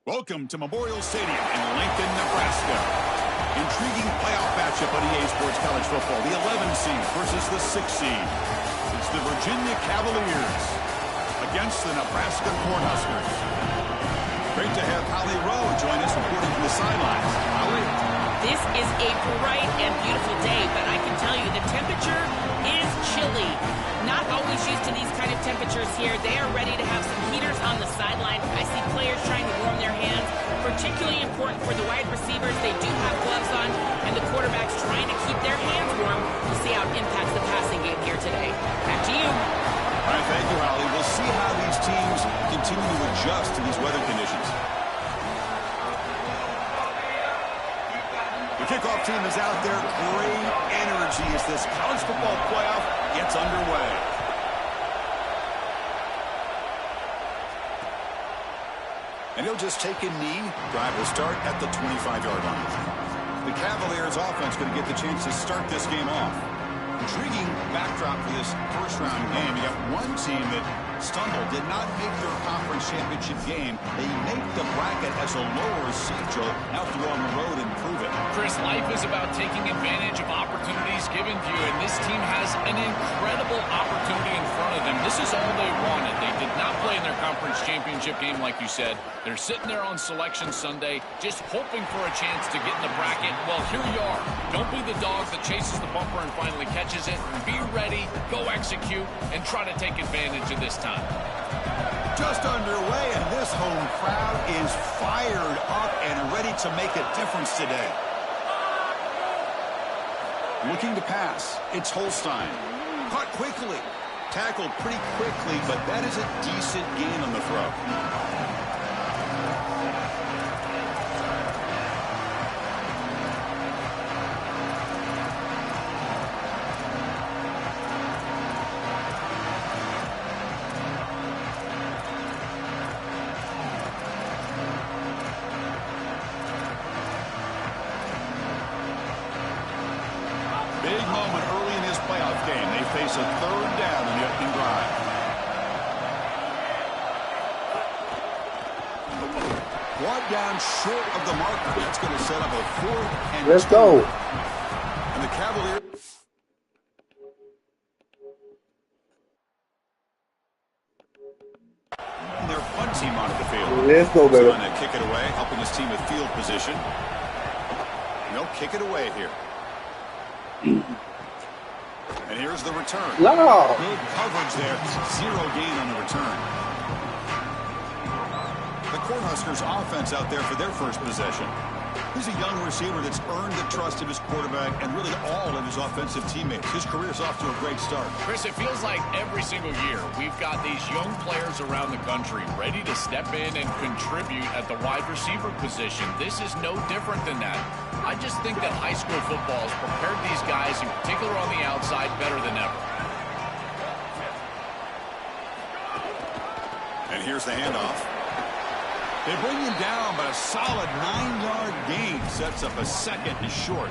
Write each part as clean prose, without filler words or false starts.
Welcome to Memorial Stadium in Lincoln, Nebraska. Intriguing playoff matchup on EA Sports College Football. The 11 seed versus the 6 seed. It's the Virginia Cavaliers against the Nebraska Cornhuskers. Great to have Holly Rowe join us reporting from the sidelines. Holly? This is a bright and beautiful day, but I can tell you the temperature is chilly. Not always used to these kind of temperatures here. They are ready to have some heaters on the sideline. I see players trying to warm their hands. Particularly important for the wide receivers. They do have gloves on, and the quarterbacks trying to keep their hands warm. We'll see how it impacts the passing game here today. Back to you. All right, thank you, Holly. We'll see how these teams continue to adjust to these weather conditions. The kickoff team is out there. Great energy as this college football playoff gets underway. And he'll just take a knee. Drive will start at the 25-yard line. The Cavaliers offense going to get the chance to start this game off. Intriguing backdrop for this first-round game. You got one team that stumbled, did not make their conference championship game. They make the bracket as a lower seed, Joe. Now to go on the road and prove it. Chris, life is about taking advantage of opportunities given to you, and this team has an incredible opportunity in front of them. This is all they wanted. They did not play in their conference championship game, like you said. They're sitting there on Selection Sunday, just hoping for a chance to get in the bracket. Well, here you are. Don't be the dog that chases the bumper and finally catches it. Be ready, go execute, and try to take advantage of this time. Just underway, and this home crowd is fired up and ready to make a difference today. Looking to pass, it's Holstein. Caught quickly, tackled pretty quickly, but that is a decent gain on the throw. Big moment early in his playoff game. They face a third down in the opening drive. Brought down short of the marker. That's going to set up a 4th and 2. Let's go. And the Cavaliers. And their punt team onto the field. Let's go, baby. Trying to kick it away, helping his team with field position. And they'll kick it away here. And here's the return. No. Good coverage there. 0 gain on the return. The Cornhuskers offense out there for their first possession. He's a young receiver that's earned the trust of his quarterback and really all of his offensive teammates. His career's off to a great start. Chris, it feels like every single year we've got these young players around the country ready to step in and contribute at the wide receiver position. This is no different than that. I just think that high school football has prepared these guys, in particular on the outside, better than ever. And here's the handoff. They bring him down, but a solid 9-yard gain sets up a 2nd and short.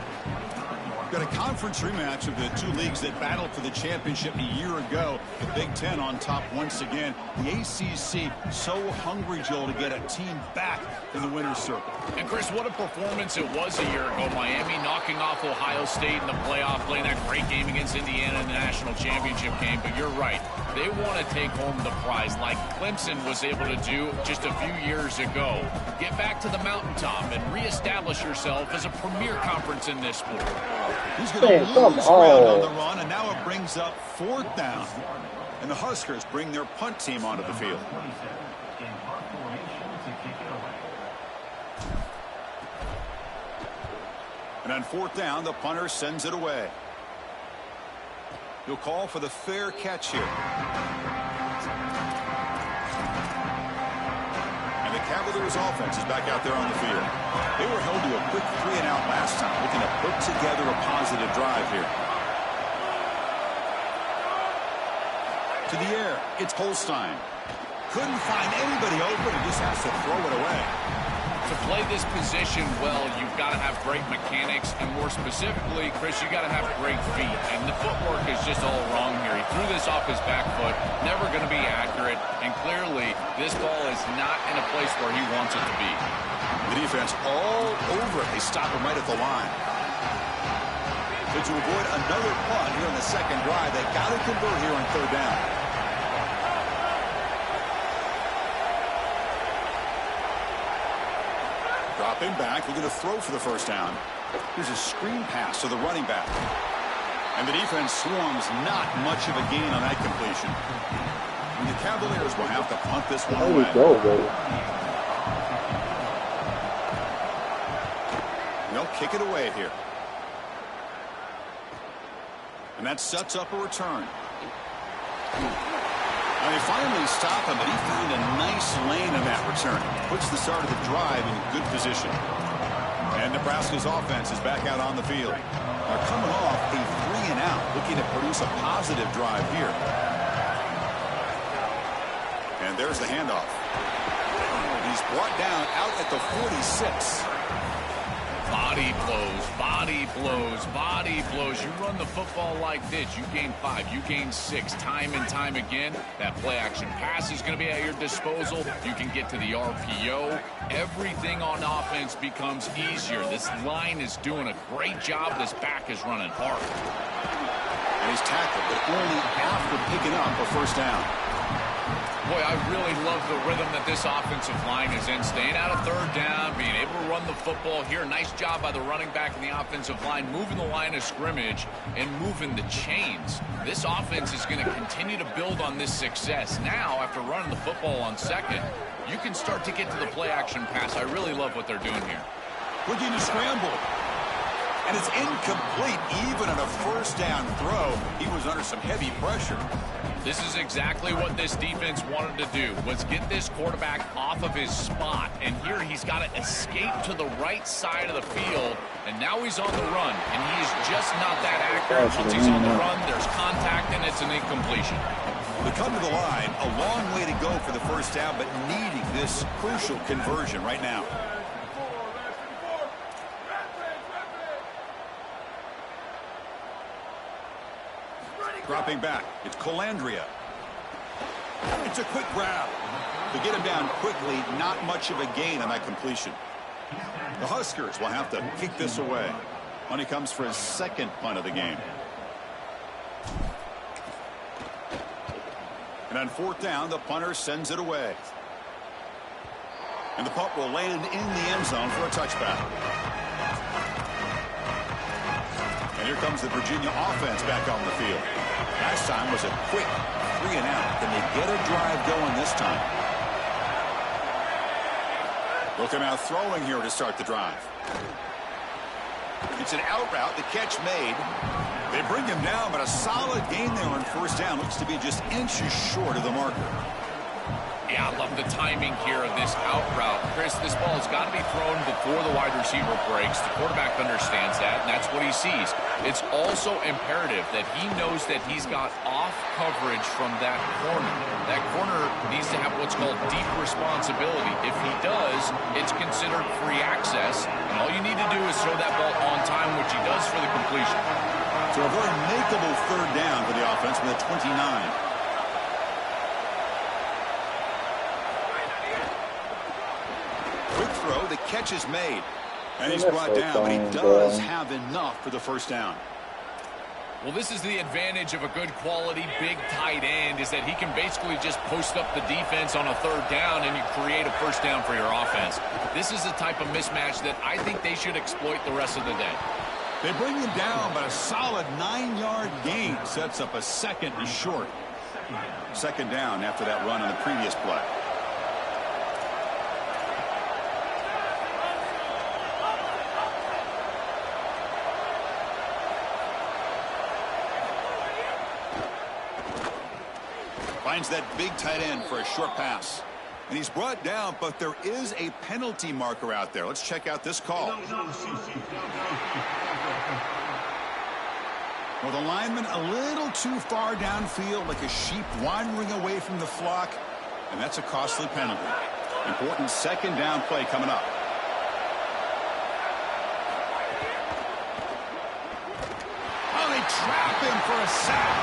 Got a conference rematch of the two leagues that battled for the championship a year ago. The Big Ten on top once again. The ACC so hungry, Joel, to get a team back in the winner's circle. And, Chris, what a performance it was a year ago. Miami knocking off Ohio State in the playoff, playing that great game against Indiana in the national championship game. But you're right. They want to take home the prize like Clemson was able to do just a few years ago. Get back to the mountaintop and reestablish yourself as a premier conference in this sport. He's going to lose ground on the run, and now it brings up 4th down. And the Huskers bring their punt team onto the field. And on 4th down, the punter sends it away. He'll call for the fair catch here. And the Cavaliers offense is back out there on the field. They were held to a quick 3-and-out last time, looking to put together a positive drive here. To the air, it's Holstein. Couldn't find anybody open and just has to throw it away. To play this position well, you've got to have great mechanics, and more specifically, Chris, you got to have great feet. And the footwork is just all wrong here. He threw this off his back foot, never going to be accurate, and clearly this ball is not in a place where he wants it to be. The defense all over it. They stop him right at the line. So to avoid another punt here in the second drive, they got to convert here on third down. Dropping back, looking to throw for the first down. Here's a screen pass to the running back. And the defense swarms, not much of a gain on that completion. And the Cavaliers will have to punt this one away. There you go, baby. They'll kick it away here. And that sets up a return. Now they finally stop him, but he found a nice lane in that return. Puts the start of the drive in good position. And Nebraska's offense is back out on the field. They're coming off a 3-and-out, looking to produce a positive drive here. And there's the handoff. He's brought down out at the 46. Body blows, body blows, body blows. You run the football like this, you gain 5, you gain 6, time and time again. That play action pass is going to be at your disposal. You can get to the RPO. Everything on offense becomes easier. This line is doing a great job. This back is running hard. And he's tackled, but only after picking up a first down. Boy, I really love the rhythm that this offensive line is in. Staying out of third down, being able to run the football here. Nice job by the running back and the offensive line, moving the line of scrimmage and moving the chains. This offense is going to continue to build on this success. Now, after running the football on second, you can start to get to the play-action pass. I really love what they're doing here. Looking to scramble. And it's incomplete, even on a first down throw. He was under some heavy pressure. This is exactly what this defense wanted to do, was get this quarterback off of his spot. And here he's got to escape to the right side of the field. And now he's on the run. And he is just not that accurate. Once he's on the run, there's contact, and it's an incompletion. They come to the line, a long way to go for the first down, but needing this crucial conversion right now. Dropping back, it's Colandrea. It's a quick grab. To get him down quickly, not much of a gain on that completion. The Huskers will have to kick this away when he comes for his second punt of the game. And on fourth down, the punter sends it away. And the punt will land in the end zone for a touchback. And here comes the Virginia offense back on the field. Last time was a quick 3-and-out. Can they get a drive going this time? Looking out throwing here to start the drive. It's an out route. The catch made. They bring him down, but a solid gain there on first down. Looks to be just inches short of the marker. Yeah, I love the timing here of this out route. Chris, this ball has got to be thrown before the wide receiver breaks. The quarterback understands that, and that's what he sees. It's also imperative that he knows that he's got off coverage from that corner. That corner needs to have what's called deep responsibility. If he does, it's considered free access, and all you need to do is throw that ball on time, which he does for the completion. So a very makeable third down for the offense with a 29. Throw, the catch is made, and he's brought down, but he does have enough for the first down. Well, this is the advantage of a good quality big tight end, is that he can basically just post up the defense on a third down and you create a first down for your offense. This is the type of mismatch that I think they should exploit the rest of the day. They bring him down, but a solid 9-yard gain sets up a second and short. Second down after that run on the previous play. Finds that big tight end for a short pass. And he's brought down, but there is a penalty marker out there. Let's check out this call. Well, the lineman a little too far downfield, like a sheep wandering away from the flock. And that's a costly penalty. Important second down play coming up. trap him for a sack.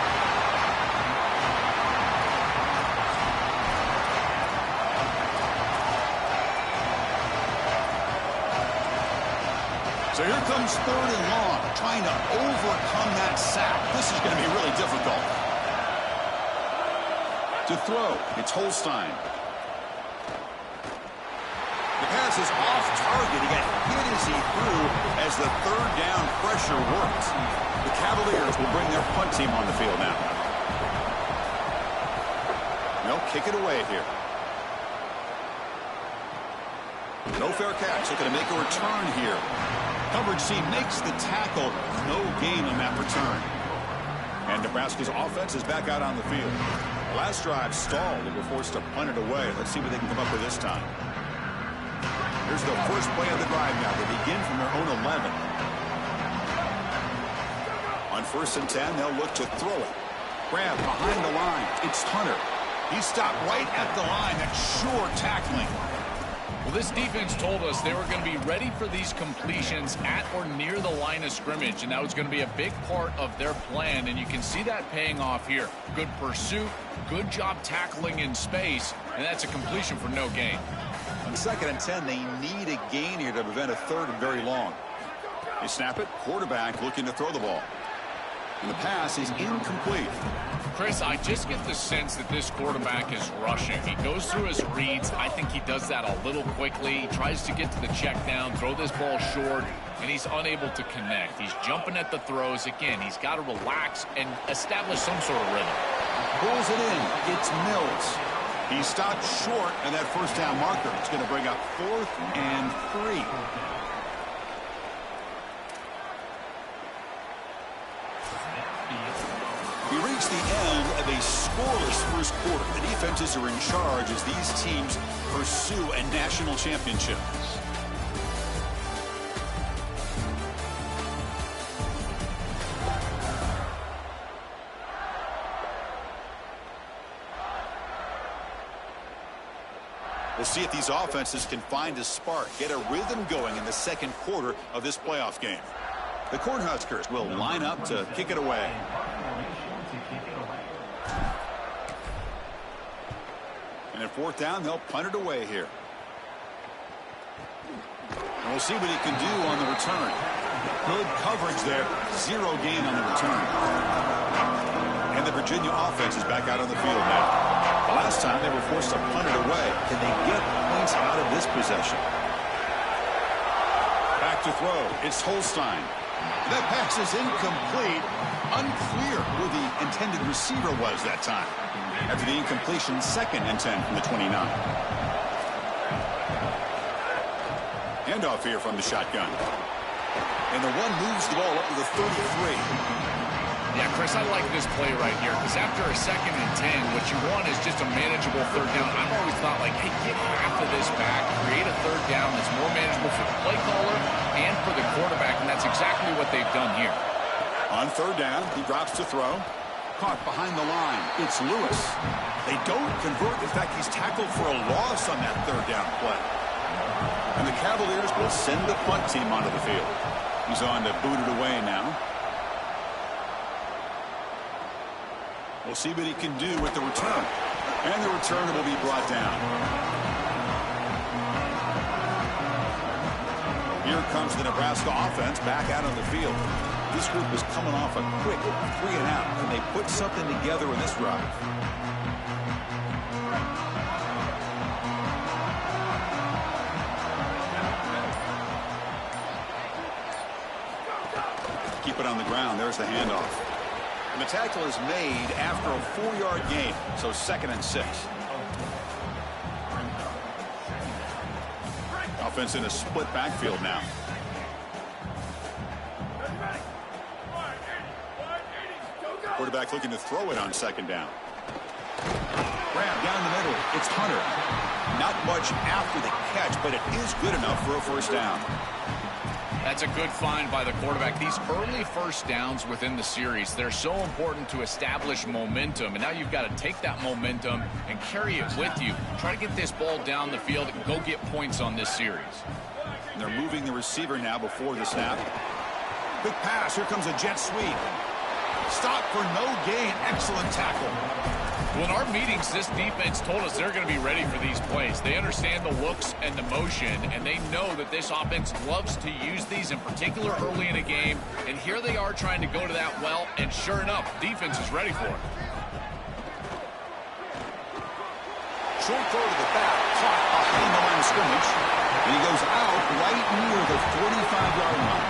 So here comes 3rd and long, trying to overcome that sack. This is going to be really difficult. To throw, it's Holstein. The pass is off target. He got hit as he threw as the 3rd down pressure worked. The Cavaliers will bring their punt team on the field now. They'll kick it away here. No fair catch. They're going to make a return here. Coverage C makes the tackle. No gain on that return. And Nebraska's offense is back out on the field. Last drive stalled and were forced to punt it away. Let's see what they can come up with this time. Here's the first play of the drive now. They begin from their own 11. On 1st and 10, they'll look to throw it. Grab behind the line. It's Hunter. He stopped right at the line. That's sure tackling. Well, this defense told us they were going to be ready for these completions at or near the line of scrimmage, and that was going to be a big part of their plan, and you can see that paying off here. Good pursuit, good job tackling in space, and that's a completion for no gain. On 2nd and 10, they need a gain here to prevent a 3rd and very long. They snap it, quarterback looking to throw the ball. And the pass is incomplete. Chris, I just get the sense that this quarterback is rushing. He goes through his reads. I think he does that a little quickly. He tries to get to the check down, throw this ball short, and he's unable to connect. He's jumping at the throws. Again, he's got to relax and establish some sort of rhythm. Pulls it in. It's Mills. He stopped short, and that 1st down marker is going to bring up 4th and 3. We reach the end of a scoreless 1st quarter. The defenses are in charge as these teams pursue a national championship. We'll see if these offenses can find a spark, get a rhythm going in the 2nd quarter of this playoff game. The Cornhuskers will line up to kick it away. And at 4th down, they'll punt it away here. And we'll see what he can do on the return. Good coverage there. 0 gain on the return. And the Virginia offense is back out on the field now. The last time they were forced to punt it away. Can they get points out of this possession? Back to throw. It's Holstein. That pass is incomplete. Unclear who the intended receiver was that time. After the incompletion, 2nd and 10 from the 29. Handoff here from the shotgun. And the one moves the ball up to the 33. Yeah, Chris, I like this play right here because after a 2nd and 10, what you want is just a manageable 3rd down. I've always thought, like, hey, get half of this back, create a 3rd down that's more manageable for the play caller and for the quarterback, and that's exactly what they've done here. On 3rd down, he drops to throw. Caught behind the line. It's Lewis. They don't convert. In fact, he's tackled for a loss on that 3rd down play. And the Cavaliers will send the punt team onto the field. He's on to boot it away now. We'll see what he can do with the return. And the return will be brought down. Here comes the Nebraska offense back out on the field. This group is coming off a quick 3 and out. Can they put something together in this drive? Keep it on the ground. There's the handoff. And the tackle is made after a 4-yard gain, so 2nd and 6. Offense in a split backfield now. Quarterback looking to throw it on 2nd down. Grab down the middle. It's Hunter. Not much after the catch, but it is good enough for a 1st down. That's a good find by the quarterback. These early 1st downs within the series, they're so important to establish momentum. And now you've got to take that momentum and carry it with you. Try to get this ball down the field and go get points on this series. And they're moving the receiver now before the snap. Quick pass. Here comes a jet sweep. Stop for no gain. Excellent tackle. Well, in our meetings, this defense told us they're going to be ready for these plays. They understand the looks and the motion, and they know that this offense loves to use these, in particular early in a game. And here they are trying to go to that well, and sure enough, defense is ready for it. Short throw to the back, caught behind the line of scrimmage, and he goes out right near the 45-yard line.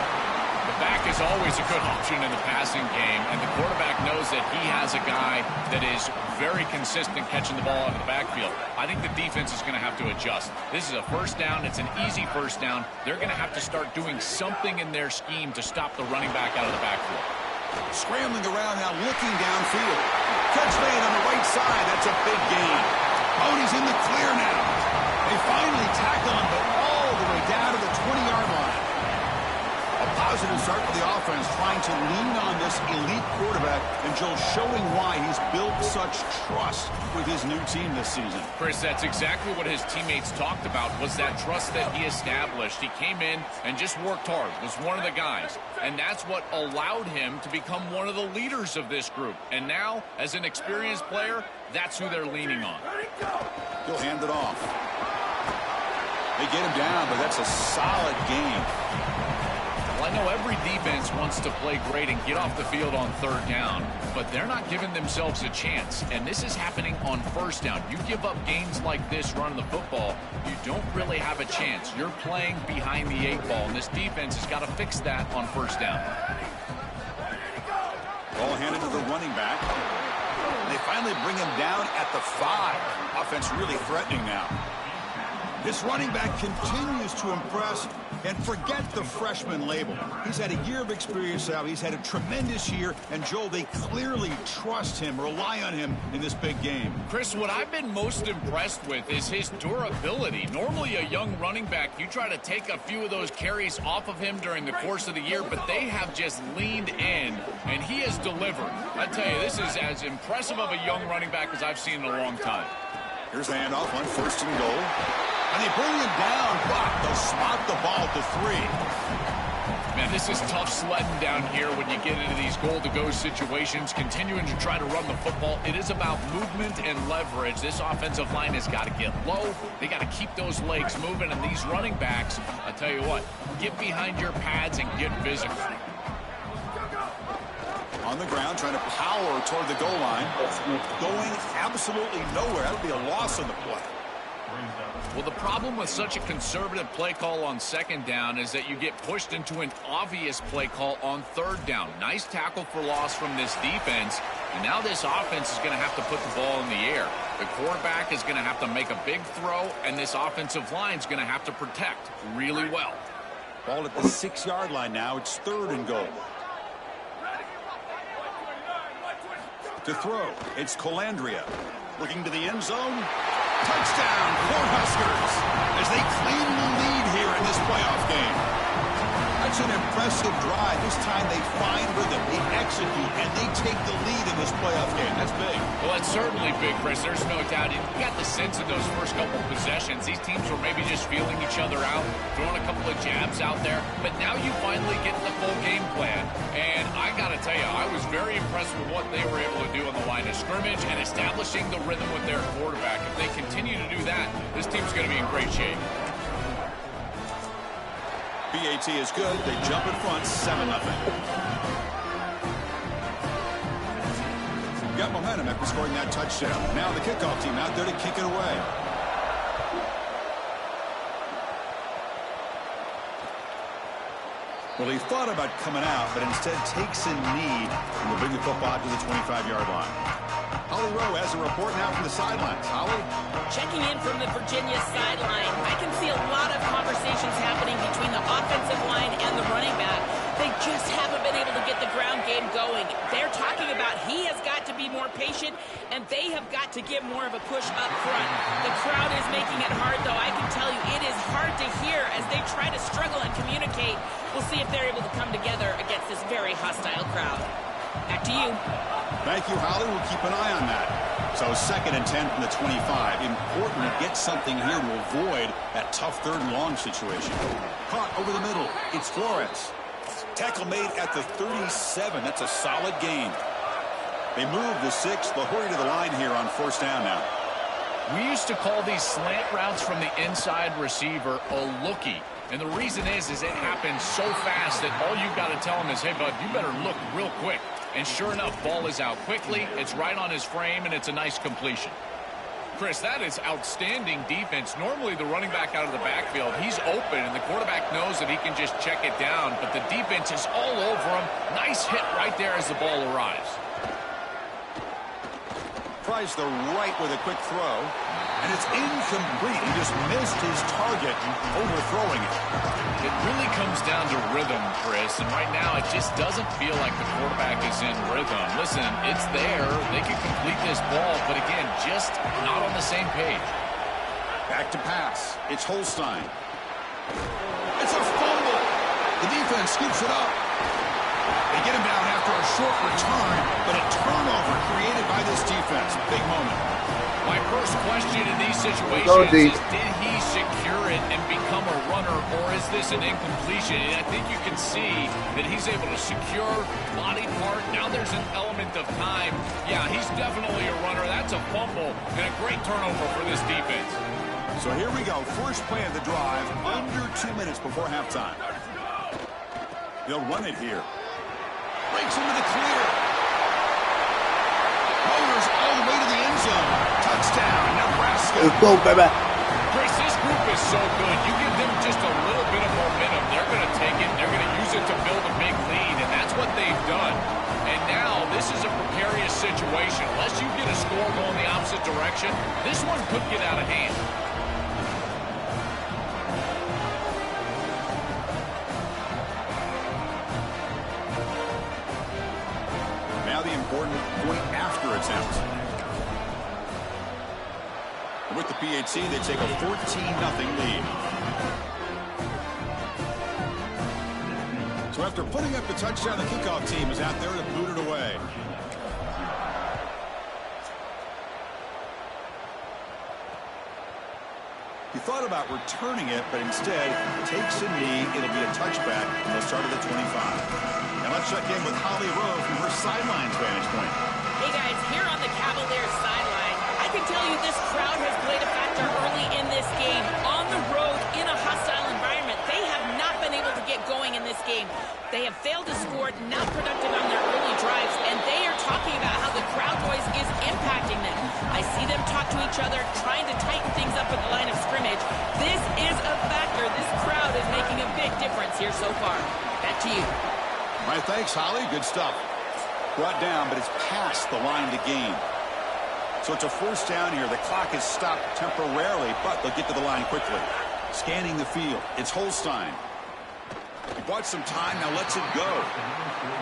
The back is always a good option in the passing game, and the quarterback knows that he has a guy that is very consistent catching the ball out of the backfield. I think the defense is going to have to adjust. This is a first down. It's an easy first down. They're going to have to start doing something in their scheme to stop the running back out of the backfield. Scrambling around now, looking downfield. Catch made on the right side. That's a big gain. Oh, he's in the clear now. They finally tackle him, but all the way down to the 20-yard line. A positive start for the offense, trying to lean on this elite quarterback, and Joe showing why he's built such trust with his new team this season. Chris, that's exactly what his teammates talked about, was that trust that he established. He came in and just worked hard, was one of the guys, and that's what allowed him to become one of the leaders of this group. And now, as an experienced player, that's who they're leaning on. He'll hand it off. They get him down, but that's a solid gain. Well, I know every defense wants to play great and get off the field on third down, but they're not giving themselves a chance, and this is happening on first down. You give up gains like this running the football, you don't really have a chance. You're playing behind the 8 ball, and this defense has got to fix that on first down. Ball handed to the running back. And they finally bring him down at the 5. Offense really threatening now. This running back continues to impress, and forget the freshman label. He's had a year of experience now. He's had a tremendous year, and Joel, they clearly trust him, rely on him in this big game. Chris, what I've been most impressed with is his durability. Normally a young running back, you try to take a few of those carries off of him during the course of the year, but they have just leaned in, and he has delivered. I tell you, this is as impressive of a young running back as I've seen in a long time. Here's the handoff on 1st and goal. And they bring him down, but they'll spot the ball to 3. Man, this is tough sledding down here when you get into these goal-to-go situations, continuing to try to run the football. It is about movement and leverage. This offensive line has got to get low. They got to keep those legs moving, and these running backs, I tell you what, get behind your pads and get physical. On the ground, trying to power toward the goal line. Going absolutely nowhere. That would be a loss on the play. Well, the problem with such a conservative play call on 2nd down is that you get pushed into an obvious play call on 3rd down. Nice tackle for loss from this defense, and now this offense is going to have to put the ball in the air. The quarterback is going to have to make a big throw, and this offensive line is going to have to protect really well. Ball at the 6-yard line now. It's 3rd and goal. To throw, it's Colandrea. Looking to the end zone. Touchdown, Cornhuskers, as they claim the lead here in this playoff game. That's an impressive drive. This time they find rhythm, they execute, and they take the lead in this playoff game. That's big. Well, that's certainly big, Chris. There's no doubt. You got the sense of those first couple possessions. These teams were maybe just feeling each other out, throwing a couple of jabs out there. But now you finally get the full game plan. And I got to tell you, I was very impressed with what they were able to do on the line of scrimmage and establishing the rhythm with their quarterback. If they continue to do that, this team's going to be in great shape. BAT is good. They jump in front, 7-0. Got momentum after scoring that touchdown. Now the kickoff team out there to kick it away. Well, he thought about coming out, but instead takes a knee and will bring the football to the 25-yard line. Holly Rowe has a report now from the sidelines. Holly? Checking in from the Virginia sideline, I can see a lot of conversations happening between the offensive line and the running back. They just haven't been able to get the ground game going. They're talking about he has got to be more patient, and they have got to get more of a push up front. The crowd is making it hard, though. I can tell you it is hard to hear as they try to struggle and communicate. We'll see if they're able to come together against this very hostile crowd. Back to you. Thank you, Holly. We'll keep an eye on that. So 2nd and 10 from the 25. Important to get something here to avoid that tough 3rd and long situation. Caught over the middle. It's Flores. Tackle made at the 37. That's a solid gain. They move the 6. They'll hurry to the line here on first down now. We used to call these slant routes from the inside receiver a lookie. And the reason is it happens so fast that all you got to tell him is, hey, bud, you better look real quick. And sure enough, ball is out quickly. It's right on his frame, and it's a nice completion. Chris, that is outstanding defense. Normally, the running back out of the backfield, he's open, and the quarterback knows that he can just check it down. But the defense is all over him. Nice hit right there as the ball arrives. Tries the right with a quick throw, and it's incomplete. He just missed his target, overthrowing it. It really comes down to rhythm, Chris, and right now it just doesn't feel like the quarterback is in rhythm. Listen, it's there. They can complete this ball, but again, just not on the same page. Back to pass. It's Holstein. It's a fumble. The defense scoops it up. They get him down after a short return, but a turnover created by this defense. Big moment. My first question in these situations is, did he secure it and become a runner, or is this an incompletion? And I think you can see that he's able to secure body part. Now there's an element of time. Yeah, he's definitely a runner. That's a fumble and a great turnover for this defense. So here we go. First play of the drive, under 2 minutes before halftime. They'll run it here. Breaks into the clear. Motors all the way to the end zone. Touchdown, Nebraska. Let's go, baby. Chris, this group is so good. You give them just a little bit of momentum, they're going to take it. They're going to use it to build a big lead, and that's what they've done. And now this is a precarious situation. Unless you get a score going the opposite direction, this one could get out of hand. Important point after attempt. With the PHC, they take a 14-0 lead. So after putting up the touchdown, the kickoff team is out there to boot it away. He thought about returning it, but instead takes a knee. It'll be a touchback, and they'll start at the 25. Now let's check in with Holly Rowe from her sidelines vantage point. Hey guys, here on the Cavaliers sideline, I can tell you this crowd has played a factor early in this game. On the road, in a hostile environment, they have not been able to get going in this game. They have failed to score, not productive on their early drives, and they are talking about how the crowd noise is impacting them. I see them talk to each other, trying to tighten things up at the line of scrimmage. This is a factor. This crowd is making a big difference here so far. Back to you. All right, thanks, Holly. Good stuff. Brought down, but it's past the line to gain. So it's a first down here. The clock is stopped temporarily, but they'll get to the line quickly. Scanning the field. It's Holstein. He bought some time, now lets it go.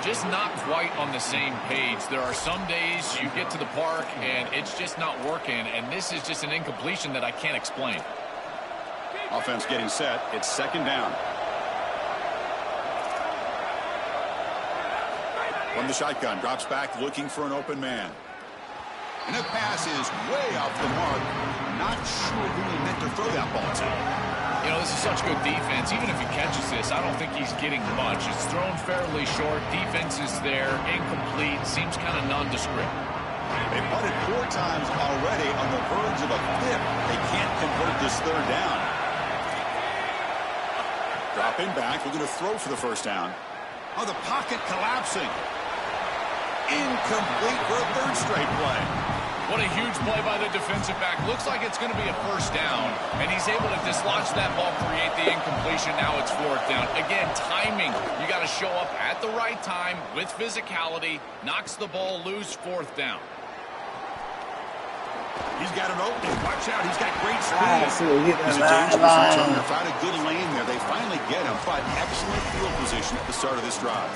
Just not quite on the same page. There are some days you get to the park and it's just not working, and this is just an incompletion that I can't explain. Offense getting set. It's second down. From the shotgun, drops back looking for an open man. And the pass is way off the mark. Not sure who he meant to throw that ball to. You know, this is such good defense. Even if he catches this, I don't think he's getting much. It's thrown fairly short. Defense is there. Incomplete. Seems kind of nondescript. They punted 4 times already, on the verge of a 5th. They can't convert this third down. Dropping back. We're going to throw for the first down. Oh, the pocket collapsing. Incomplete for a third straight play. What a huge play by the defensive back. Looks like it's going to be a first down, and he's able to dislodge that ball, create the incompletion. Now it's fourth down. Again, timing. You got to show up at the right time with physicality. Knocks the ball loose, fourth down. He's got an opening. Watch out. He's got great speed. He's a dangerous returner. Found a good lane there. They finally get him, but excellent field position at the start of this drive.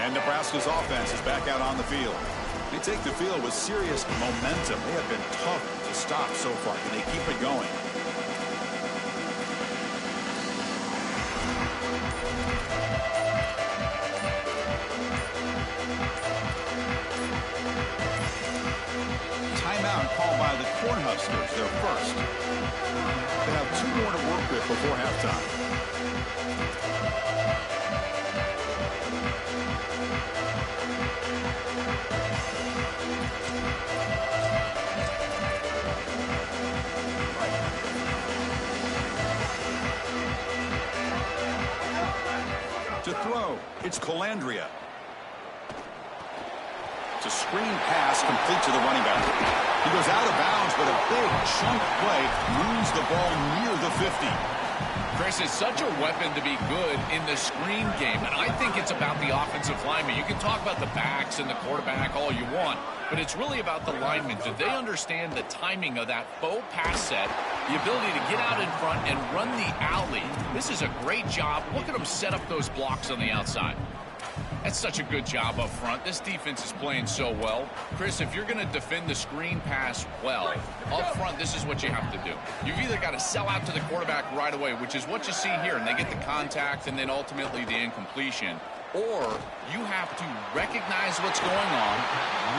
And Nebraska's offense is back out on the field. They take the field with serious momentum. They have been tough to stop so far, and they keep it going. Timeout called by the Cornhuskers, their first. They have 2 more to work with before halftime. To throw, it's Colandrea. It's a screen pass complete to the running back. He goes out of bounds, but a big chunk play moves the ball near the 50. Chris, is such a weapon to be good in the screen game, and I think it's about the offensive lineman. You can talk about the backs and the quarterback all you want, but it's really about the linemen. Do they understand the timing of that faux pass set, the ability to get out in front and run the alley? This is a great job. Look at them set up those blocks on the outside. That's such a good job up front. This defense is playing so well. Chris, if you're going to defend the screen pass well, up front, this is what you have to do. You've either got to sell out to the quarterback right away, which is what you see here, and they get the contact and then ultimately the incompletion, or you have to recognize what's going on,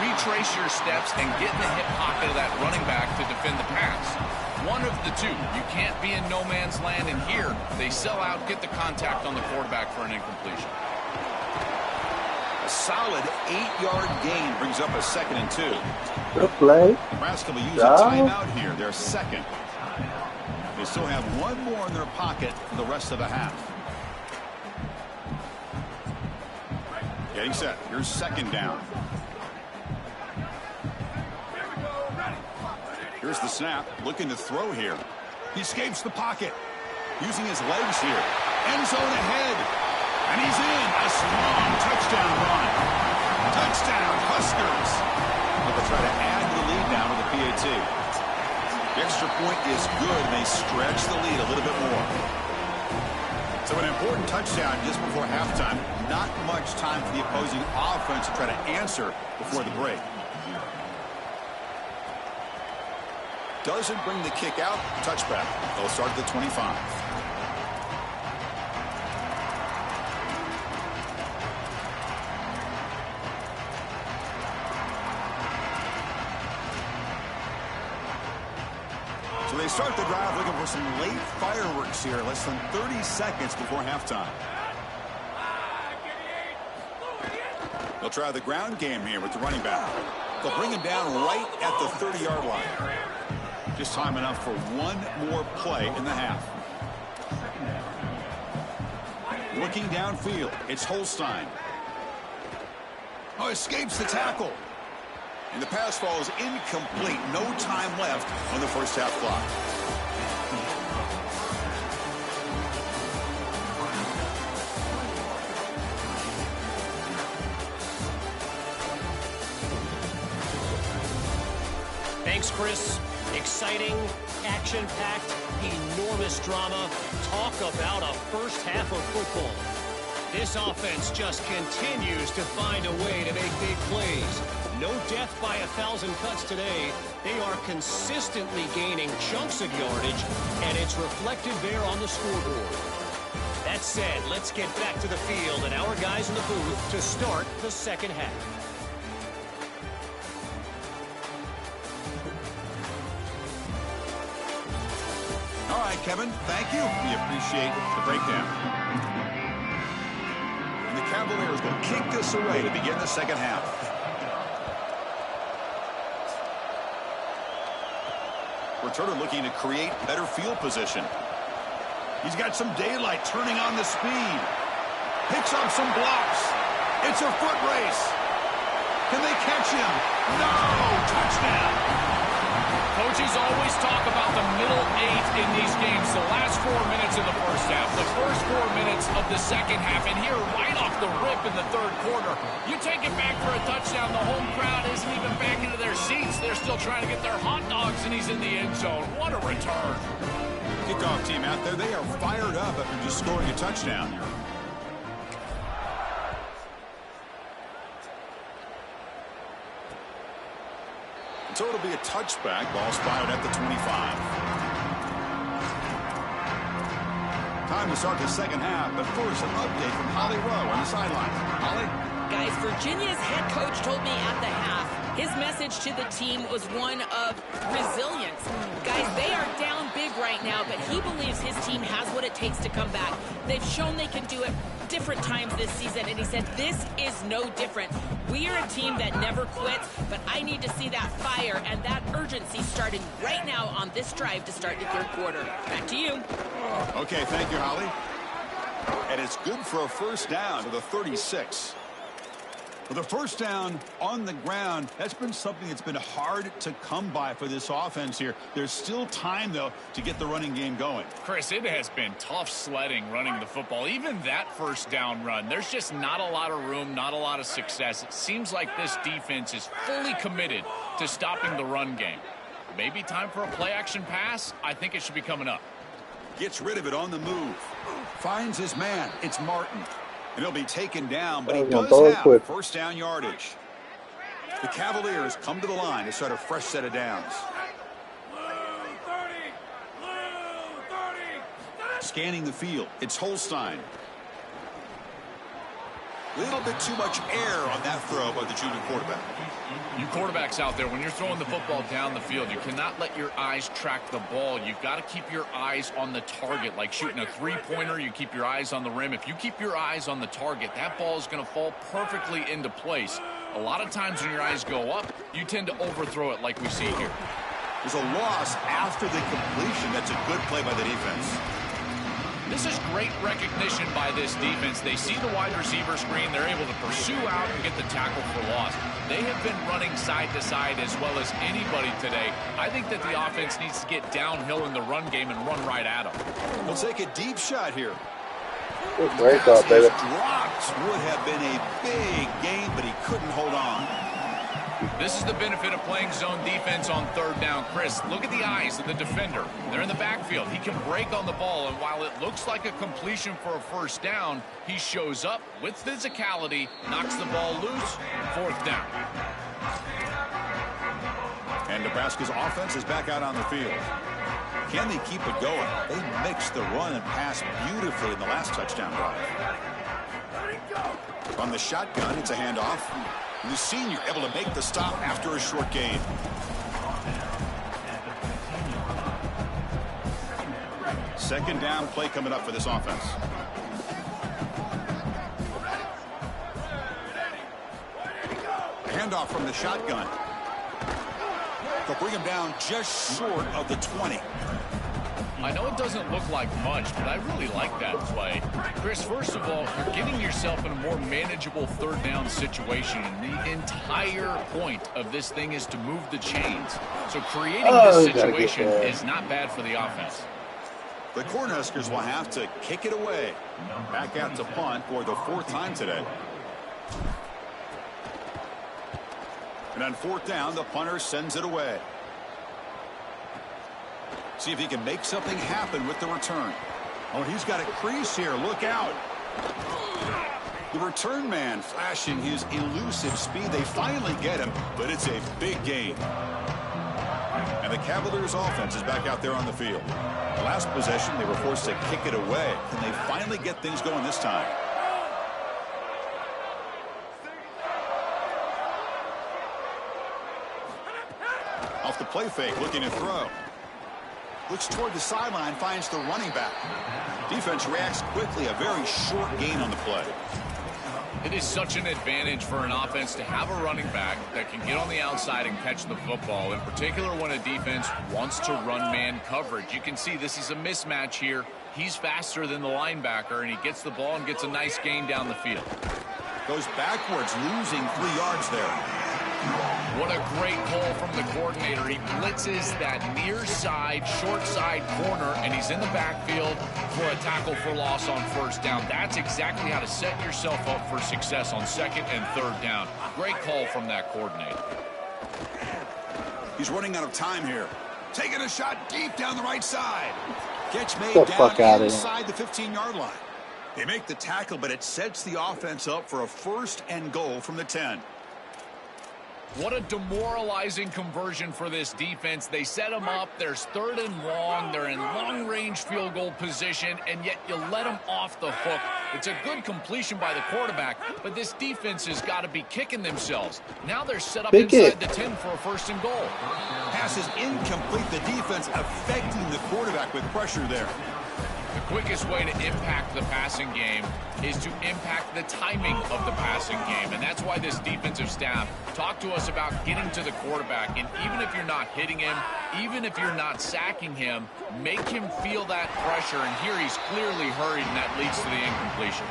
retrace your steps, and get in the hip pocket of that running back to defend the pass. One of the two. You can't be in no man's land, and here they sell out, get the contact on the quarterback for an incompletion. Solid 8-yard gain brings up a 2nd and 2. Good play. Nebraska will use a timeout here, their second. They still have one more in their pocket for the rest of the half. Getting set. Here's 2nd down. Here's the snap. Looking to throw here. He escapes the pocket. Using his legs here. End zone ahead. And he's in. A strong touchdown run. Touchdown, Huskers. But they'll try to add to the lead now with the PAT. The extra point is good, and they stretch the lead a little bit more. So an important touchdown just before halftime. Not much time for the opposing offense to try to answer before the break. Doesn't bring the kick out. Touchback. They'll start at the 25. So they start the drive looking for some late fireworks here, less than 30 seconds before halftime. They'll try the ground game here with the running back. They'll bring him down right at the 30-yard line. Just time enough for one more play in the half. Looking downfield, it's Holstein. Oh, escapes the tackle. And the pass falls incomplete. No time left on the first half clock. Thanks, Chris. Exciting, action-packed, enormous drama. Talk about a first half of football. This offense just continues to find a way to make big plays. No death by 1,000 cuts today. They are consistently gaining chunks of yardage, and it's reflected there on the scoreboard. That said, let's get back to the field and our guys in the booth to start the second half. All right, Kevin, thank you. We appreciate the breakdown. And the Cavaliers will kick this away to begin the second half. Returner looking to create better field position. He's got some daylight turning on the speed. Picks up some blocks. It's a foot race. Can they catch him? No! Touchdown! Coaches always talk about the middle 8 in these games, the last 4 minutes of the first half, the first 4 minutes of the second half, and here right off the rip in the third quarter, you take it back for a touchdown. The home crowd isn't even back into their seats. They're still trying to get their hot dogs, and he's in the end zone. What a return. Kickoff team out there, they are fired up after just scoring a touchdown here. So it'll be a touchback. Ball spotted at the 25. Time to start the second half, but first an update from Holly Rowe on the sideline. Holly? Guys, Virginia's head coach told me at the half his message to the team was one of resilience. Guys, they are down big right now, but he believes his team has what it takes to come back. They've shown they can do it different times this season, and he said this is no different. We are a team that never quits, but I need to see that fire and that urgency starting right now on this drive to start the third quarter. Back to you. Okay, thank you, Holly. And it's good for a first down to the 36. With a first down on the ground, that's been something that's been hard to come by for this offense here. There's still time, though, to get the running game going. Chris, it has been tough sledding running the football. Even that first down run, there's just not a lot of room, not a lot of success. It seems like this defense is fully committed to stopping the run game. Maybe time for a play-action pass? I think it should be coming up. Gets rid of it on the move. Finds his man. It's Martin. And he'll be taken down, but he does have first down yardage. The Cavaliers come to the line to start a fresh set of downs. Scanning the field, it's Holstein. A little bit too much air on that throw by the junior quarterback. You quarterbacks out there, when you're throwing the football down the field, you cannot let your eyes track the ball. You've got to keep your eyes on the target. Like shooting a three-pointer, you keep your eyes on the rim. If you keep your eyes on the target, that ball is going to fall perfectly into place. A lot of times when your eyes go up, you tend to overthrow it like we see here. There's a loss after the completion. That's a good play by the defense. This is great recognition by this defense. They see the wide receiver screen. They're able to pursue out and get the tackle for loss. They have been running side to side as well as anybody today. I think that the offense needs to get downhill in the run game and run right at them. We'll take a deep shot here. Great thought, baby. Dropped. Would have been a big game, but he couldn't hold on. This is the benefit of playing zone defense on third down. Chris, look at the eyes of the defender. They're in the backfield. He can break on the ball, and while it looks like a completion for a first down, he shows up with physicality, knocks the ball loose, fourth down. And Nebraska's offense is back out on the field. Can they keep it going? They mixed the run and pass beautifully in the last touchdown drive. From the shotgun, it's a handoff. And the senior able to make the stop after a short gain. Second down play coming up for this offense. Handoff from the shotgun. They'll bring him down just short of the 20. I know it doesn't look like much, but I really like that play. Chris, first of all, you're getting yourself in a more manageable third down situation. And the entire point of this thing is to move the chains. So creating this situation is not bad for the offense. The Cornhuskers will have to kick it away. Back out to punt for the fourth time today. And on fourth down, the punter sends it away. See if he can make something happen with the return. Oh, he's got a crease here. Look out. The return man flashing his elusive speed. They finally get him, but it's a big gain. And the Cavaliers offense is back out there on the field. The last possession, they were forced to kick it away. Can they finally get things going this time? Off the play fake, looking to throw. Looks toward the sideline, finds the running back. Defense reacts quickly, a very short gain on the play. It is such an advantage for an offense to have a running back that can get on the outside and catch the football, in particular when a defense wants to run man coverage. You can see this is a mismatch here. He's faster than the linebacker, and he gets the ball and gets a nice gain down the field. Goes backwards, losing 3 yards there. What a great call from the coordinator. He blitzes that near side, short side corner, and he's in the backfield for a tackle for loss on first down. That's exactly how to set yourself up for success on second and third down. Great call from that coordinator. He's running out of time here. Taking a shot deep down the right side. Catch made down inside the 15-yard line. They make the tackle, but it sets the offense up for a first and goal from the 10. What a demoralizing conversion for this defense. They set them up. There's third and long. They're in long-range field goal position, and yet you let them off the hook. It's a good completion by the quarterback, but this defense has got to be kicking themselves. Now they're set up inside the 10 for a first and goal. Pass is incomplete. The defense affecting the quarterback with pressure there. The quickest way to impact the passing game is to impact the timing of the passing game. And that's why this defensive staff talked to us about getting to the quarterback. And even if you're not hitting him, even if you're not sacking him, make him feel that pressure. And here he's clearly hurried, and that leads to the incompletion.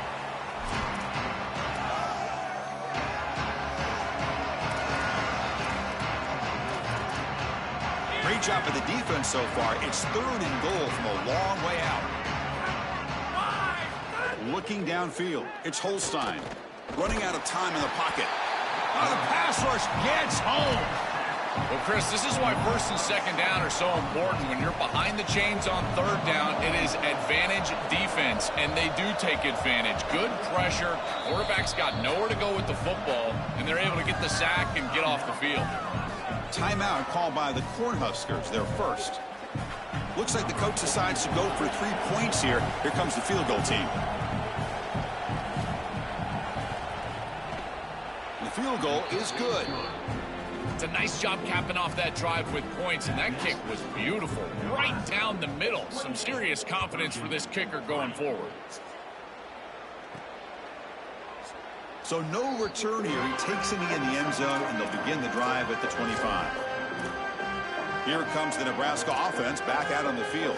Great job of the defense so far. It's 3rd and goal from a long way out. Looking downfield, it's Holstein. Running out of time in the pocket. Oh, the pass rush gets home. Well, Chris, this is why 1st and 2nd down are so important. When you're behind the chains on 3rd down, it is advantage defense, and they do take advantage. Good pressure. Quarterback's got nowhere to go with the football, and they're able to get the sack and get off the field. Timeout called by the Cornhuskers, their first. Looks like the coach decides to go for 3 points here. Here comes the field goal team. The field goal is good. It's a nice job capping off that drive with points, and that kick was beautiful. Right down the middle. Some serious confidence for this kicker going forward. So no return here. He takes a knee in the end zone, and they'll begin the drive at the 25. Here comes the Nebraska offense back out on the field.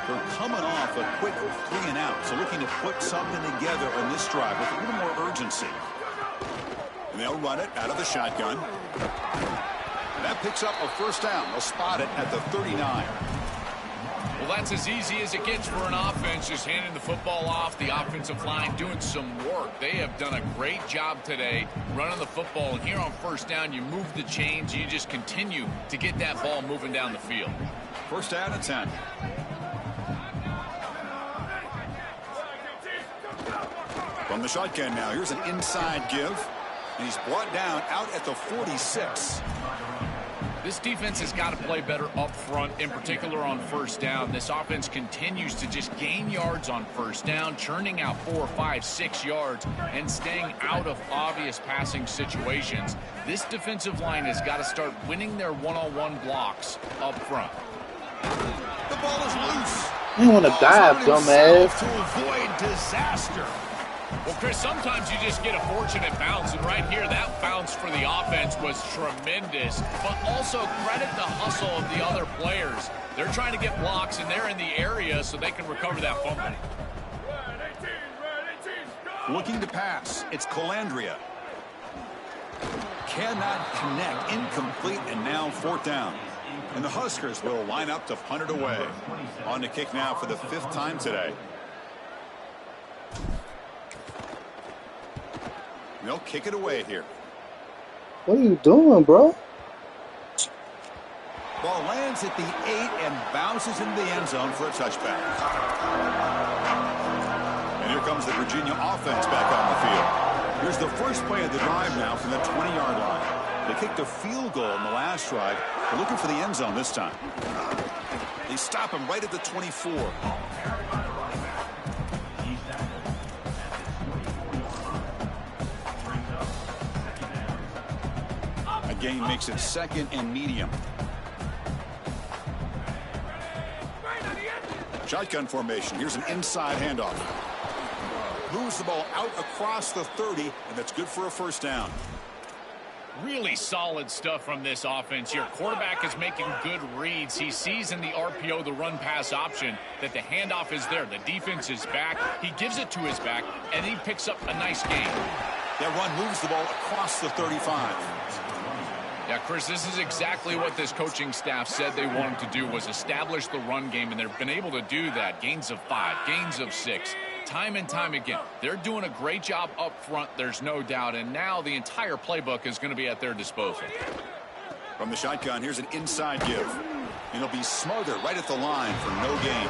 They're coming off a quick 3 and out, so looking to put something together on this drive with a little more urgency. And they'll run it out of the shotgun. That picks up a 1st down. They'll spot it at the 39. Well, that's as easy as it gets for an offense, just handing the football off. The offensive line doing some work. They have done a great job today running the football. And here on 1st down, you move the chains. You just continue to get that ball moving down the field. 1st down and 10. From the shotgun now, here's an inside give. And he's brought down out at the 46. This defense has got to play better up front, in particular on 1st down. This offense continues to just gain yards on 1st down, churning out 4, 5, 6 yards, and staying out of obvious passing situations. This defensive line has got to start winning their one-on-one blocks up front. The ball is loose. You want to dive, dumbass. To avoid disaster. Well, Chris, sometimes you just get a fortunate bounce, and right here, that bounce for the offense was tremendous, but also credit the hustle of the other players. They're trying to get blocks, and they're in the area so they can recover that fumble. Looking to pass. It's Calandria. Cannot connect. Incomplete, and now 4th down. And the Huskers will line up to punt it away. On to kick now for the 5th time today. They'll kick it away here. What are you doing, bro? Ball lands at the 8 and bounces into the end zone for a touchback. And here comes the Virginia offense back on the field. Here's the first play of the drive now from the 20-yard line. They kicked a field goal in the last drive. They're looking for the end zone this time. They stop him right at the 24. Gain makes it 2nd and medium. Shotgun formation. Here's an inside handoff. Moves the ball out across the 30, and that's good for a 1st down. Really solid stuff from this offense. Your quarterback is making good reads. He sees in the RPO, the run-pass option, that the handoff is there. The defense is back. He gives it to his back, and he picks up a nice gain. That run moves the ball across the 35. Yeah, Chris, this is exactly what this coaching staff said they wanted to do, was establish the run game, and they've been able to do that. Gains of 5, gains of 6, time and time again. They're doing a great job up front, there's no doubt, and now the entire playbook is going to be at their disposal. From the shotgun, here's an inside give. And it'll be smothered right at the line for no gain.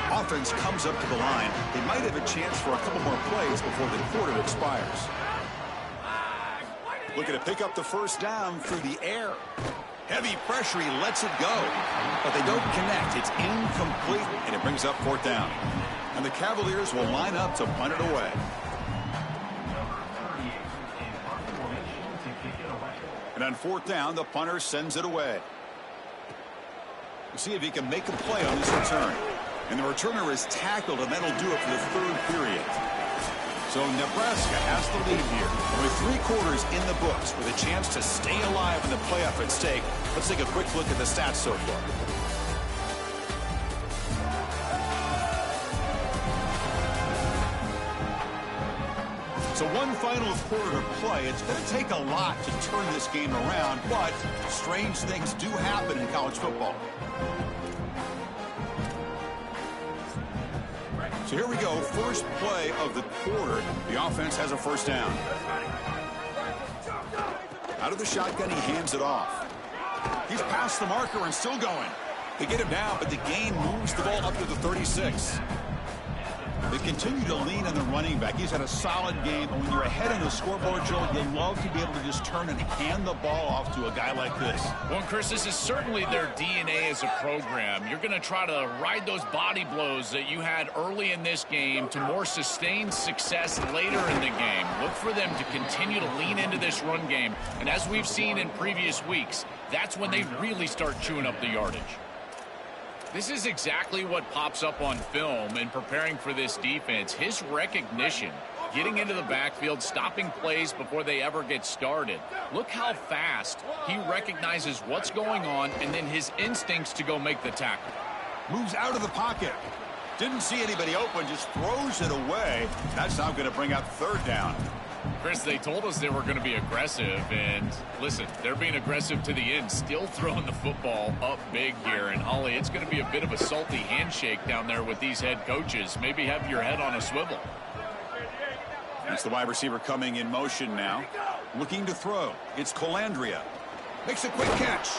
Offense comes up to the line. They might have a chance for a couple more plays before the quarter expires. Looking to pick up the 1st down through the air. Heavy pressure, he lets it go. But they don't connect. It's incomplete, and it brings up 4th down. And the Cavaliers will line up to punt it away. And on 4th down, the punter sends it away. We'll see if he can make a play on this return. And the returner is tackled, and that'll do it for the 3rd period. So Nebraska has the lead here. With 3 quarters in the books with a chance to stay alive in the playoff at stake, let's take a quick look at the stats so far. So one final quarter to play. It's going to take a lot to turn this game around, but strange things do happen in college football. So here we go, first play of the quarter. The offense has a 1st down. Out of the shotgun, he hands it off. He's past the marker and still going. They get him down, but the gain moves the ball up to the 36. They continue to lean on the running back. He's had a solid game, and when you're ahead on the scoreboard, Joe, you love to be able to just turn and hand the ball off to a guy like this. Well, Chris, this is certainly their DNA as a program. You're going to try to ride those body blows that you had early in this game to more sustained success later in the game. Look for them to continue to lean into this run game, and as we've seen in previous weeks, that's when they really start chewing up the yardage. This is exactly what pops up on film in preparing for this defense. His recognition, getting into the backfield, stopping plays before they ever get started. Look how fast he recognizes what's going on and then his instincts to go make the tackle. Moves out of the pocket. Didn't see anybody open, just throws it away. That's now going to bring up 3rd down. Chris, they told us they were going to be aggressive, and listen, they're being aggressive to the end, still throwing the football up big here. And, Holly, it's going to be a bit of a salty handshake down there with these head coaches. Maybe have your head on a swivel. That's the wide receiver coming in motion now. Looking to throw. It's Colandrea. Makes a quick catch.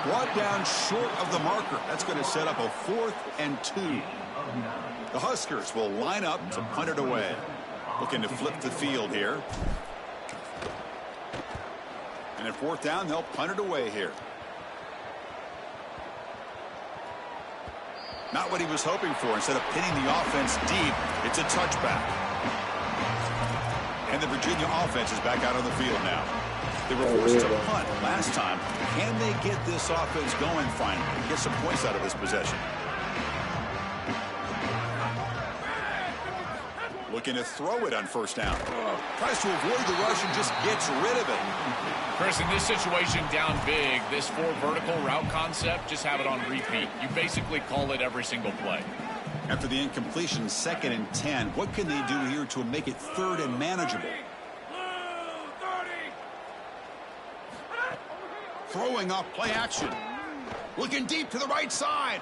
Brought down short of the marker. That's going to set up a 4th and 2. The Huskers will line up to punt it away. Looking to flip the field here. And at 4th down, they'll punt it away here. Not what he was hoping for. Instead of pinning the offense deep, it's a touchback. And the Virginia offense is back out on the field now. They were forced to punt last time. Can they get this offense going finally? Get some points out of this possession. Looking to throw it on 1st down. Tries to avoid the rush and just gets rid of it. Chris, in this situation down big, this 4 vertical route concept, just have it on repeat. You basically call it every single play. After the incompletion, 2nd and 10. What can they do here to make it 3rd and manageable? Throwing off play action. Looking deep to the right side.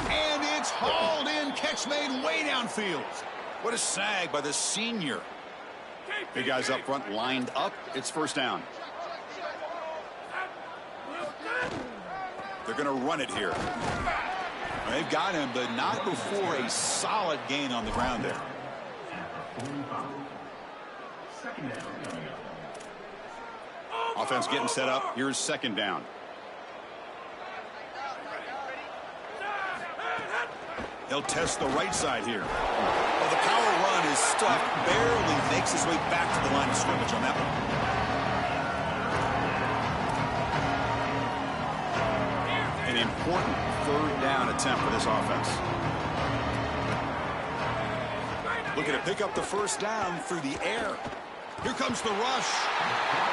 And it's hauled in. Catch made way downfield. What a sag by the senior. Big guys up front lined up. It's 1st down. They're going to run it here. They've got him, but not before a solid gain on the ground there. Offense getting set up. Here's 2nd down. He'll test the right side here. Well, the power run is stuck. Barely makes his way back to the line of scrimmage on that one. An important 3rd down attempt for this offense. Looking to pick up the 1st down through the air. Here comes the rush.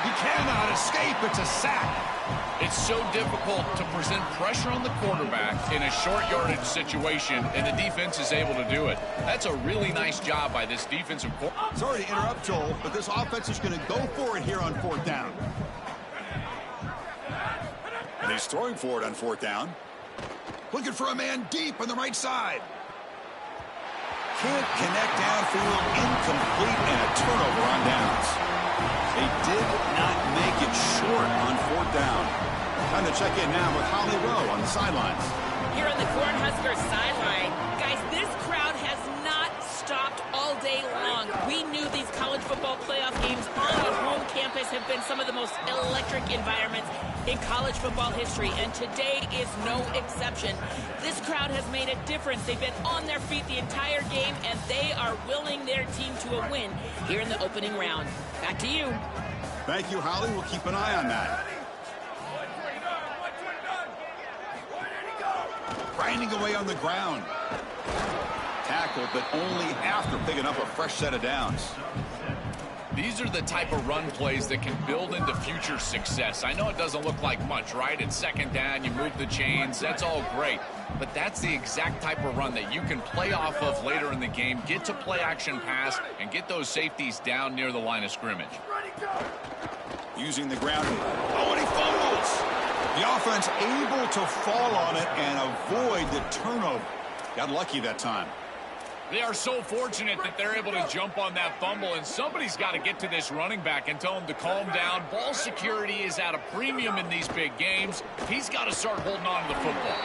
He cannot escape. It's a sack. It's so difficult to present pressure on the quarterback in a short yardage situation, and the defense is able to do it. That's a really nice job by this defensive coordinator. Sorry to interrupt, Joel, but this offense is going to go for it here on 4th down. And he's throwing for it on 4th down. Looking for a man deep on the right side. Can't connect downfield, incomplete, and a turnover on downs. They did not make it short on 4th down. Time to check in now with Holly Rowe on the sidelines. Here on the Cornhuskers sideline, guys, this crowd has not stopped all day long. We knew these college football playoff games on a home campus have been some of the most electric environments in college football history, and today is no exception. This crowd has made a difference. They've been on their feet the entire game, and they are willing their team to a win here in the opening round. Back to you. Thank you, Holly. We'll keep an eye on that. grinding away on the ground. Tackled, but only after picking up a fresh set of downs. These are the type of run plays that can build into future success. I know it doesn't look like much, right? It's second down, you move the chains, that's all great. But that's the exact type of run that you can play off of later in the game, get to play action pass, and get those safeties down near the line of scrimmage. Using the ground. Oh, and he fumbles. The offense able to fall on it and avoid the turnover. Got lucky that time. They are so fortunate that they're able to jump on that fumble, and somebody's got to get to this running back and tell him to calm down. Ball security is at a premium in these big games. He's got to start holding on to the football.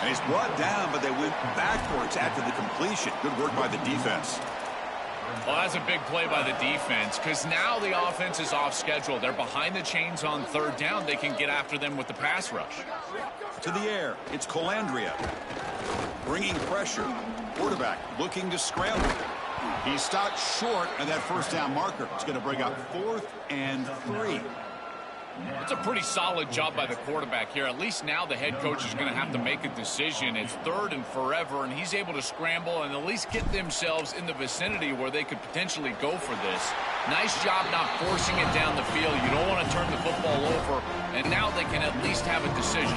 And he's brought down, but they went backwards after the completion. Good work by the defense. Well, that's a big play by the defense, because now the offense is off schedule. They're behind the chains on third down. They can get after them with the pass rush. To the air, it's Colandrea. Bringing pressure. Quarterback looking to scramble. He stopped short of that first down marker. It's going to bring up 4th and 3. It's a pretty solid job by the quarterback here. At least now the head coach is going to have to make a decision. It's 3rd and forever, and he's able to scramble and at least get themselves in the vicinity where they could potentially go for this. Nice job not forcing it down the field. You don't want to turn the football over, and now they can at least have a decision.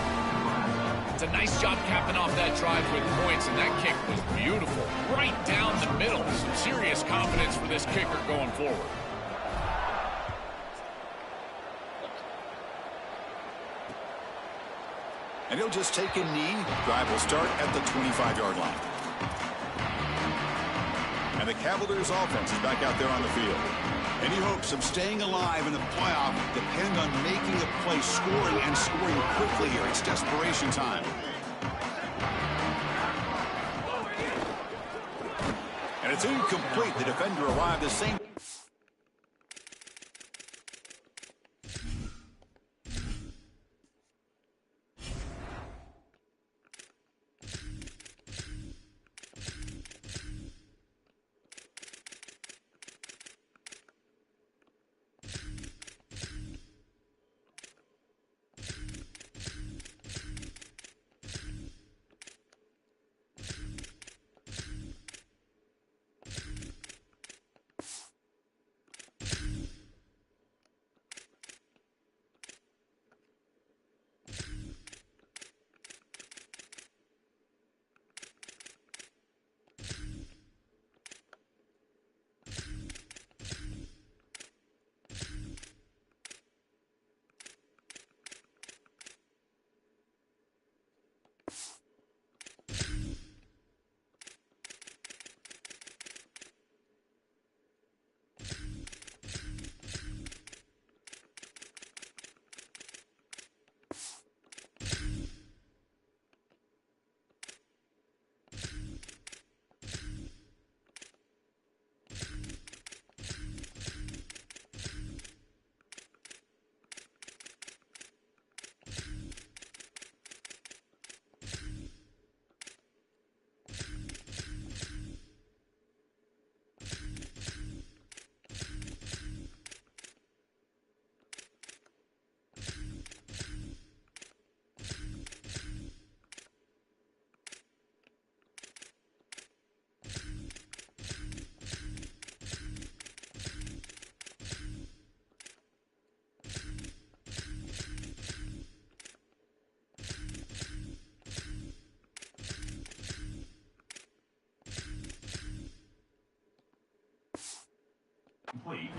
It's a nice job capping off that drive with points, and that kick was beautiful. Right down the middle. Some serious confidence for this kicker going forward. And he'll just take a knee. Drive will start at the 25-yard line. And the Cavaliers offense is back out there on the field. Any hopes of staying alive in the playoff depend on making a play, scoring, and scoring quickly here. It's desperation time. And it's incomplete. The defender arrived the same.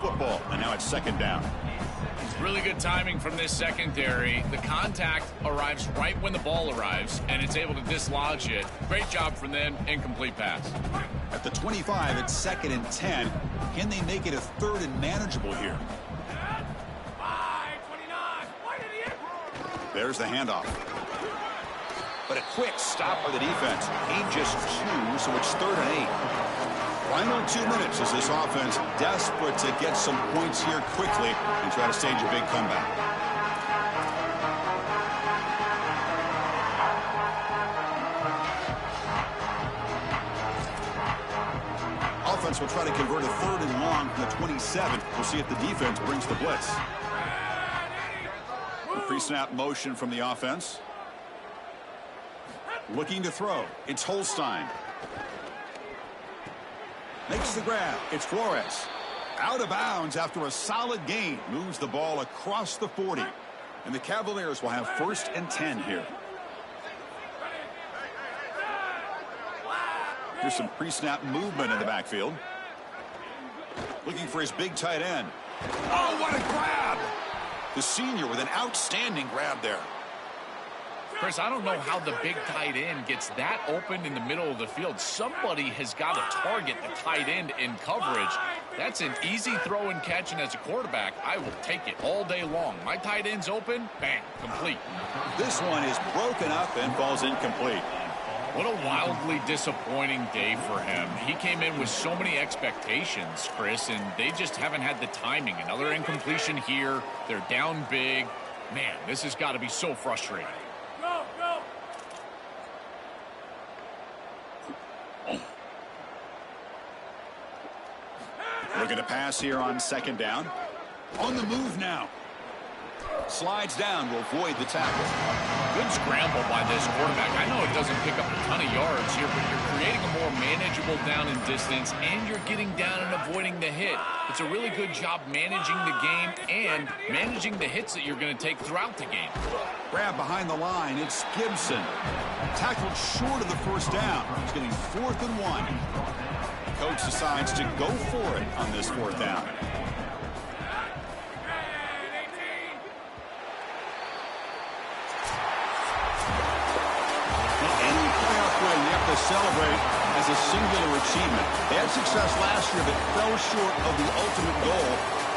Football, and now it's second down. Really good timing from this secondary. The contact arrives right when the ball arrives, and it's able to dislodge it. Great job from them. Incomplete pass. At the 25, it's 2nd and 10. Can they make it a 3rd and manageable here? There's the handoff. But a quick stop by the defense. Ain't just 2, so it's 3rd and 8. Final 2 minutes as this offense desperate to get some points here quickly and try to stage a big comeback. Offense will try to convert a 3rd and long from the 27. We'll see if the defense brings the blitz. Pre-snap motion from the offense. Looking to throw. It's Holstein. Makes the grab. It's Flores. Out of bounds after a solid gain. Moves the ball across the 40. And the Cavaliers will have 1st and 10 here. Here's some pre-snap movement in the backfield. Looking for his big tight end. Oh, what a grab! The senior with an outstanding grab there. Chris, I don't know how the big tight end gets that open in the middle of the field. Somebody has got to target the tight end in coverage. That's an easy throw and catch, and as a quarterback, I will take it all day long. My tight end's open, bang, complete. This one is broken up and falls incomplete. What a wildly disappointing day for him. He came in with so many expectations, Chris, and they just haven't had the timing. Another incompletion here. They're down big. Man, this has got to be so frustrating. Looking to pass here on 2nd down. On the move now. Slides down, will avoid the tackle. Good scramble by this quarterback. I know it doesn't pick up a ton of yards here, but you're creating a more manageable down and distance, and you're getting down and avoiding the hit. It's a really good job managing the game and managing the hits that you're going to take throughout the game. Grab behind the line. It's Gibson. Tackled short of the 1st down. He's getting 4th and 1. The coach decides to go for it on this 4th down. To celebrate as a singular achievement. They had success last year but fell short of the ultimate goal.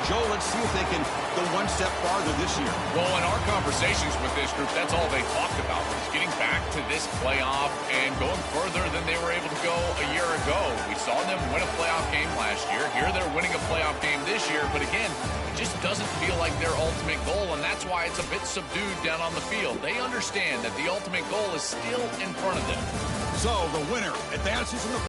Joe, let's see if they can go one step farther this year. Well, in our conversations with this group, that's all they talked about was getting back to this playoff and going further than they were able to go a year ago. We saw them win a playoff game last year. Here they're winning a playoff game this year, but again, it just doesn't feel like their ultimate goal, and that's why it's a bit subdued down on the field. They understand that the ultimate goal is still in front of them. So the winner advances in the